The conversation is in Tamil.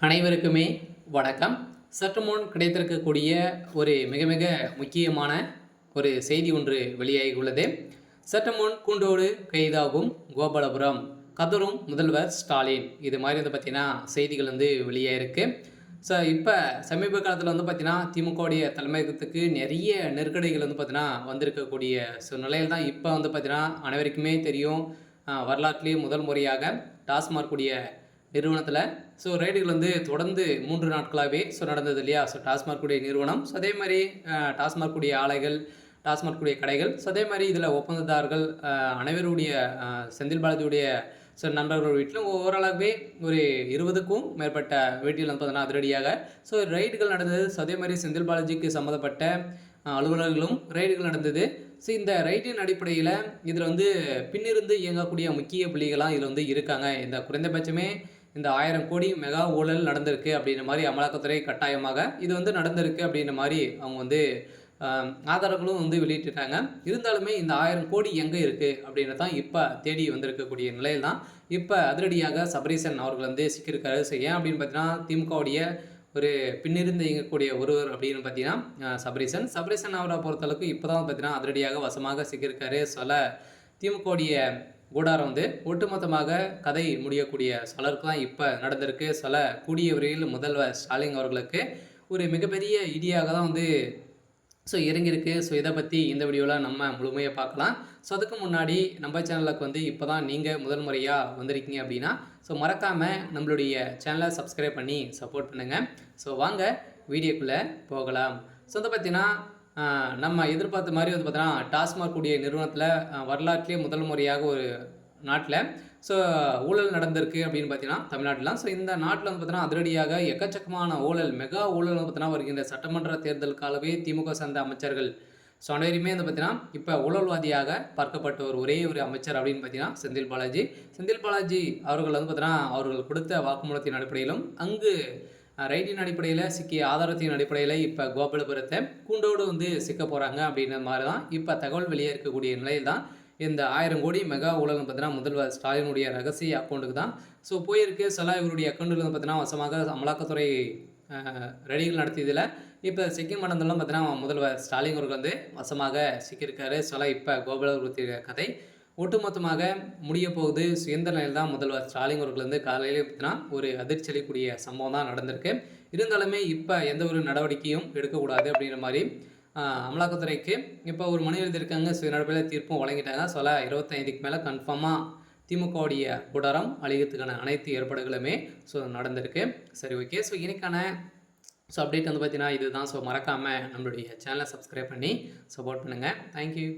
அனைவருக்குமே வணக்கம். சற்று முன் கிடைத்திருக்கக்கூடிய ஒரு மிக மிக முக்கியமான ஒரு செய்தி ஒன்று வெளியாகியுள்ளது. சற்று முன் கூண்டோடு கைதாகும் கோபாலபுரம், கதரும் முதல்வர் ஸ்டாலின். இது மாதிரி பார்த்தீங்கன்னா செய்திகள் வெளியாயிருக்கு. இப்போ சமீப காலத்தில் பார்த்தீங்கன்னா திமுகவுடைய தலைமையகத்துக்கு நிறைய நெருக்கடிகள் பார்த்தீங்கன்னா வந்திருக்கக்கூடிய நிலையில் தான் இப்போ பார்த்தீங்கன்னா அனைவருக்குமே தெரியும். வரலாற்றிலேயே முதல் முறையாக டாஸ்மாக் கூடிய நிறுவனத்தில் ரைடுகள் தொடர்ந்து 3 நாட்களாகவே நடந்தது இல்லையா. டாஸ்மாக் கூடிய நிறுவனம், அதே மாதிரி டாஸ்மாக் கூடிய ஆலைகள், டாஸ்மாக் கூடிய கடைகள், அதே மாதிரி இதில் ஒப்பந்ததாரர்கள் அனைவருடைய செந்தில் பாலாஜியுடைய நண்பர்கள் வீட்டிலும் ஓரளவே ஒரு 20க்கும் மேற்பட்ட வீட்டில் பார்த்தீங்கன்னா அதிரடியாக ரைடுகள் நடந்தது. அதே மாதிரி செந்தில் பாலாஜிக்கு சம்மந்தப்பட்ட அலுவலர்களும் ரைடுகள் நடந்தது. இந்த ரைட்டின் அடிப்படையில் இதில் பின்னிருந்து இயங்கக்கூடிய முக்கிய புள்ளிகளாக இதில் இருக்காங்க. இந்த குறைந்தபட்சமே இந்த 1000 கோடி மெகா ஊழல் நடந்திருக்கு அப்படின்ற மாதிரி அமலாக்கத்துறை கட்டாயமாக இது நடந்திருக்கு அப்படின்ற மாதிரி அவங்க ஆதாரங்களும் வெளியிட்டிருக்காங்க. இருந்தாலுமே இந்த 1000 கோடி எங்கே இருக்குது அப்படின்றது தான் இப்போ தேடி வந்திருக்கக்கூடிய நிலையில் தான் இப்போ அதிரடியாக சபரீசன் அவர்கள் சிக்கியிருக்காரு. ஏன் அப்படின்னு பார்த்தீங்கன்னா திமுகவுடைய ஒரு பின்னிருந்து இயங்கக்கூடிய ஒருவர் அப்படின்னு பார்த்தீங்கன்னா சபரீசன் அவரை பொறுத்தளவுக்கு இப்போ தான் பார்த்தீங்கன்னா அதிரடியாக வசமாக சிக்கியிருக்காரு. திமுகவுடைய கூடாரம் ஒட்டுமொத்தமாக கதை முடியக்கூடிய சிலருக்கு தான் இப்போ நடந்திருக்கு. கூடிய விரைவில் முதல்வர் ஸ்டாலின் அவர்களுக்கு ஒரு மிகப்பெரிய இடியாக தான் இறங்கியிருக்கு. இதை பற்றி இந்த வீடியோவில் நம்ம முழுமையாக பார்க்கலாம். அதுக்கு முன்னாடி நம்ம சேனலுக்கு இப்போ தான் நீங்கள் முதல் முறையாக வந்திருக்கீங்க அப்படின்னா மறக்காமல் நம்மளுடைய சேனலை சப்ஸ்கிரைப் பண்ணி சப்போர்ட் பண்ணுங்கள். வாங்க வீடியோக்குள்ளே போகலாம். பார்த்தீங்கன்னா நம்ம எதிர்பார்த்த மாதிரி பார்த்தீங்கன்னா டாஸ்மாக் கூடிய நிறுவனத்தில் வரலாற்றிலே முதல் முறையாக ஒரு நாட்டில் ஊழல் நடந்திருக்கு அப்படின்னு பார்த்தீங்கன்னா தமிழ்நாட்டில். இந்த நாட்டில் பார்த்தீங்கன்னா அதிரடியாக எக்கச்சக்கமான ஊழல், மெகா ஊழல் பார்த்தீங்கன்னா வருகின்ற சட்டமன்ற தேர்தலுக்காகவே திமுக சார்ந்த அமைச்சர்கள் அனைவருமே பார்த்தீங்கன்னா இப்போ ஊழல்வாதியாக பார்க்கப்பட்ட ஒரே ஒரு அமைச்சர் அப்படின்னு பார்த்தீங்கன்னா செந்தில் பாலாஜி அவர்கள் பார்த்தீங்கன்னா அவர்கள் கொடுத்த வாக்குமூலத்தின் அடிப்படையிலும் அங்கு ரைட்டின் அடிப்படையில் சிக்கிய ஆதாரத்தின் அடிப்படையில் இப்போ கோபாலபுரத்தை கூண்டோடு சிக்க போகிறாங்க அப்படின்ற மாதிரி தான் இப்போ தகவல் வெளியே இருக்கக்கூடிய நிலையில் தான் இந்த 1000 கோடி மெகா ஊழல் பார்த்தீங்கன்னா முதல்வர் ஸ்டாலினுடைய ரகசிய அக்கௌண்ட்டுக்கு தான் போயிருக்கு. இவருடைய அக்கௌண்ட்டில் பார்த்தீங்கன்னா வசமாக அமலாக்கத்துறை ரெடிகள் நடத்தியதில் இப்போ செகண்ட் மண்டலம் பார்த்தீங்கன்னா முதல்வர் ஸ்டாலின் அவர்கள் வசமாக சிக்கியிருக்காரு. இப்போ கோபாலபுரத்திய கதை ஒட்டுமொத்தமாக முடிய போகுது. இந்த நிலையில் தான் முதல்வர் ஸ்டாலின் அவர்கள் காலையிலே பார்த்தீங்கன்னா ஒரு அதிர்ச்சி அளிக்கக்கூடிய சம்பவம் தான் நடந்திருக்கு. இருந்தாலுமே இப்போ எந்த ஒரு நடவடிக்கையும் எடுக்கக்கூடாது அப்படிங்கிற மாதிரி அமலாக்கத்துறைக்கு இப்போ ஒரு மனு எழுதியிருக்காங்க. நடப்பில் தீர்ப்பும் வழங்கிட்டாங்க. 25க்கு மேலே கன்ஃபார்மாக திமுகவுடைய கூடாரம் அழிகிறதுக்கான அனைத்து ஏற்பாடுகளுமே நடந்திருக்கு. சரி, ஓகே. இன்னைக்கான அப்டேட் பார்த்தீங்கன்னா இதுதான். மறக்காமல் நம்மளுடைய சேனலை சப்ஸ்கிரைப் பண்ணி சப்போர்ட் பண்ணுங்கள். தேங்க்யூ.